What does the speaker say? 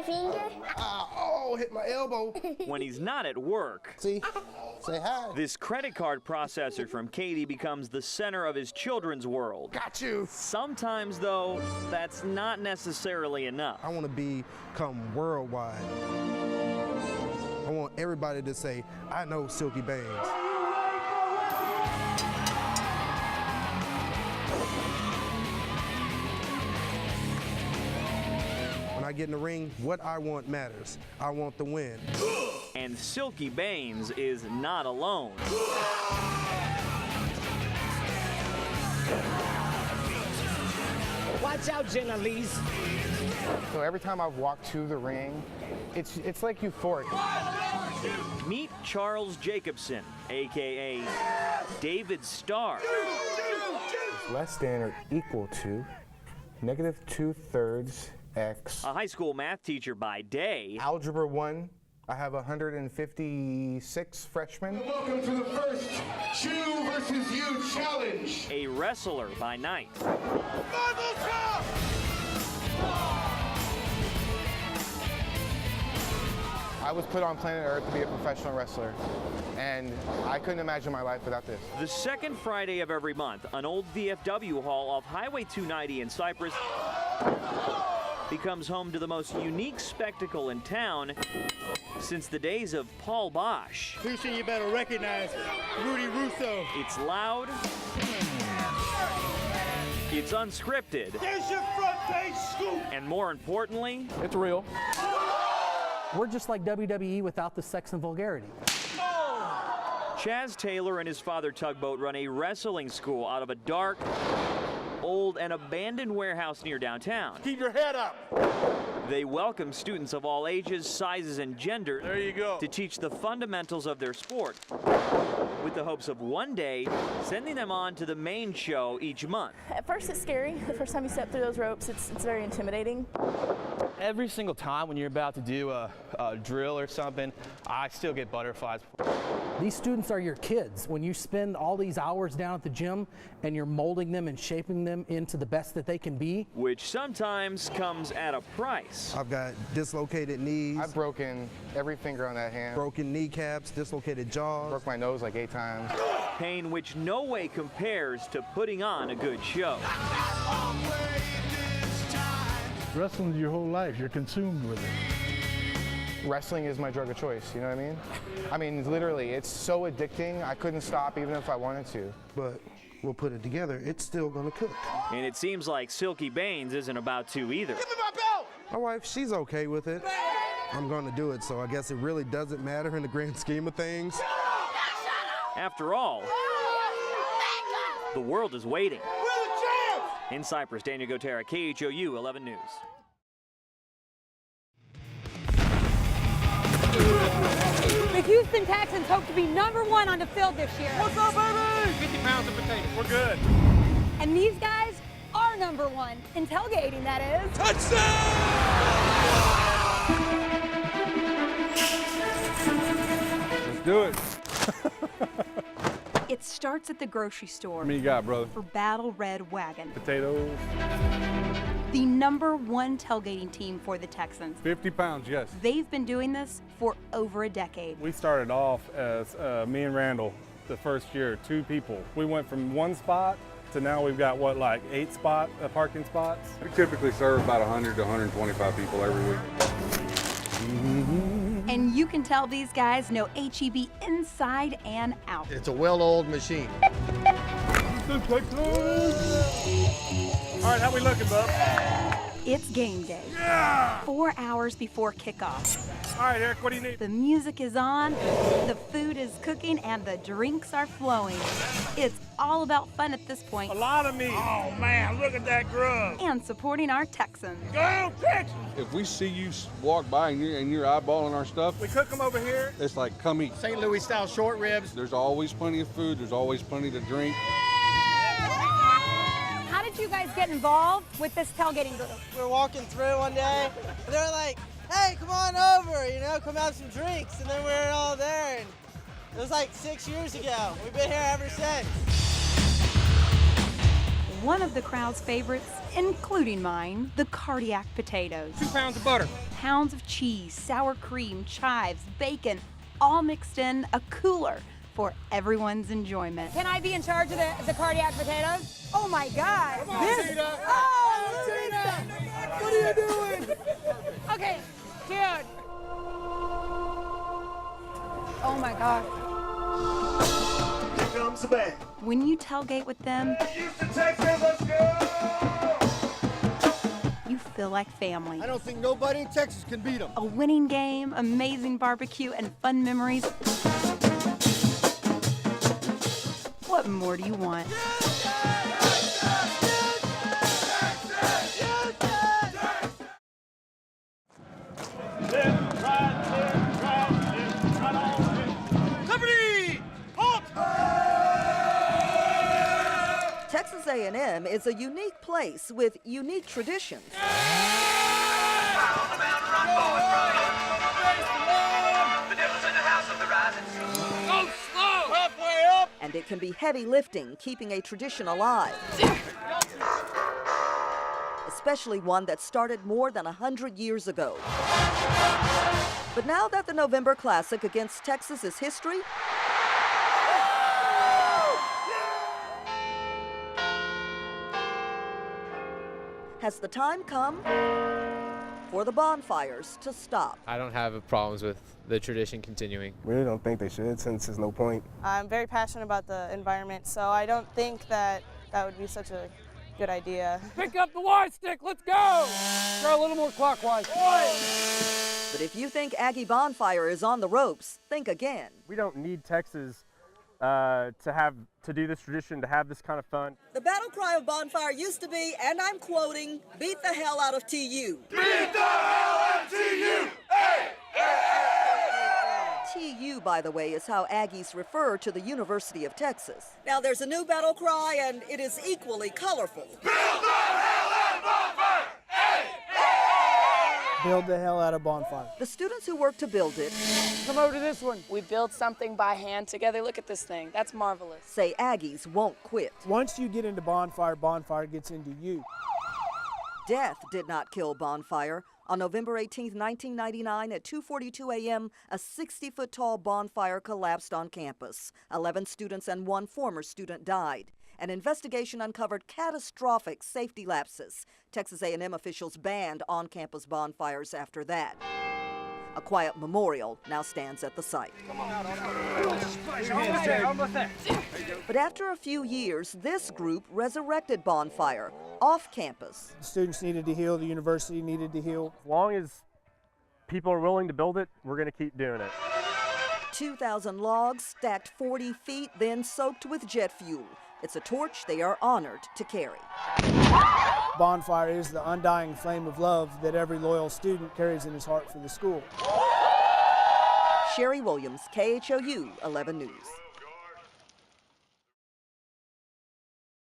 my finger? Oh, hit my elbow. When he's not at work, See? Say hi. this credit card processor from Katie becomes the center of his children's world. Got you. Sometimes, though, that's not necessarily enough. I want to become worldwide. I want everybody to say, I know Silky Bangs. When I get in the ring, what I want matters. I want the win. And Silky Baines is not alone. Watch out, Jenna Lee's. So every time I've walked to the ring, it's like euphoric. Meet Charles Jacobson, a.k.a. David Starr. Less than or equal to -2/3 x. A high school math teacher by day. Algebra 1, I have 156 freshmen. Welcome to the first KHOU versus You challenge. A wrestler by night. I was put on planet Earth to be a professional wrestler, and I couldn't imagine my life without this. The second Friday of every month, an old VFW hall off Highway 290 in Cypress becomes home to the most unique spectacle in town since the days of Paul Bosch. Pretty sure you better recognize Rudy Russo. It's loud. It's unscripted. There's your front page scoop. And more importantly, It's real. We're just like WWE without the sex and vulgarity. Chaz Taylor and his father Tugboat run a wrestling school out of a dark, old, and abandoned warehouse near downtown. Keep your head up. They welcome students of all ages, sizes, and genders There you go. to teach the fundamentals of their sport, with the hopes of one day sending them on to the main show each month. At first it's scary. The first time you step through those ropes, it's very intimidating. Every single time when you're about to do a drill or something, I still get butterflies. These students are your kids. When you spend all these hours down at the gym and you're molding them and shaping them into the best that they can be, Which sometimes comes at a price. I've got dislocated knees, I've broken every finger on that hand. broken kneecaps, dislocated jaws. Broke my nose like 8 times. Pain which no way compares to putting on a good show. Wrestling's your whole life. You're consumed with it. Wrestling is my drug of choice, you know what I mean? I mean, literally, it's so addicting, I couldn't stop even if I wanted to. But we'll put it together, it's still gonna cook. And it seems like Silky Baines isn't about to either. My wife, she's okay with it. I'm gonna do it, so I guess it really doesn't matter in the grand scheme of things. After all, the world is waiting. In Cyprus, Daniel Gotera, KHOU 11 News. The Houston Texans hope to be #1 on the field this year. What's up, baby? 50 pounds of potatoes. We're good. And these guys are #1 in tailgating, that is. Let's do it. It starts at the grocery store How many you got, brother? for Battle Red Wagon, Potatoes. the #1 tailgating team for the Texans. 50 pounds, yes. They've been doing this for over a decade. We started off as me and Randall the first year, 2 people. We went from 1 spot to now we've got, what, like 8 parking spots? We typically serve about 100 to 125 people every week. And you can tell these guys know HEB inside and out. It's a well-oiled machine. All right, how we looking, bub? It's game day. 4 hours before kickoff. All right, Eric, what do you need? The music is on, the food is cooking, and the drinks are flowing. It's all about fun at this point. A lot of meat. Oh, man, look at that grub. And supporting our Texans. Go, Texas! If we see you walk by and you're eyeballing our stuff, We cook them over here. it's like, come eat. St. Louis style short ribs. There's always plenty of food. There's always plenty to drink. How did you guys get involved with this tailgating group? we're walking through one day. They're like, hey, come on over, come have some drinks. And then we were all there. And it was like 6 years ago. We've been here ever since. one of the crowd's favorites, including mine, the cardiac potatoes. 2 pounds of butter. Pounds of cheese, sour cream, chives, bacon, all mixed in a cooler for everyone's enjoyment. Can I be in charge of the cardiac potatoes? Oh my God! Come on, Tita. Oh, Tita! What are you doing? Okay, dude. Oh my God. Here comes the band. When you tailgate with them, Houston, Texas, let's go! you feel like family. I don't think nobody in Texas can beat them. A winning game, amazing barbecue, and fun memories. What more do you want? Texas A&M is a unique place with unique traditions. And it can be heavy lifting, keeping a tradition alive. Especially one that started more than 100 years ago. But now that the November Classic against Texas is history, has the time come for the bonfires to stop? I don't have problems with the tradition continuing. We really don't think they should, since there's no point. I'm very passionate about the environment, so I don't think that would be such a good idea. Pick up the Y stick, let's go! Throw a little more clockwise. But if you think Aggie Bonfire is on the ropes, think again. We don't need Texas to do this tradition, to have this kind of fun. The battle cry of Bonfire used to be, and I'm quoting, "Beat the hell out of TU." Beat the hell out of TU! Hey! TU, by the way, is how Aggies refer to the University of Texas. Now there's a new battle cry, and it is equally colorful. Build the hell out of Bonfire! Hey! Build the hell out of Bonfire. The students who work to build it Come over to this one. We build something by hand together. Look at this thing. That's marvelous. say Aggies won't quit. Once you get into Bonfire, Bonfire gets into you. Death did not kill Bonfire. On November 18, 1999, at 2:42 a.m., a 60-foot-tall bonfire collapsed on campus. 11 students and 1 former student died. An investigation uncovered catastrophic safety lapses. Texas A&M officials banned on-campus bonfires after that. A quiet memorial now stands at the site. But after a few years, this group resurrected Bonfire off campus. The students needed to heal, the university needed to heal. As long as people are willing to build it, we're going to keep doing it. 2,000 logs stacked 40 feet, then soaked with jet fuel. It's a torch they are honored to carry. Bonfire is the undying flame of love that every loyal student carries in his heart for the school. Sherry Williams, KHOU 11 News.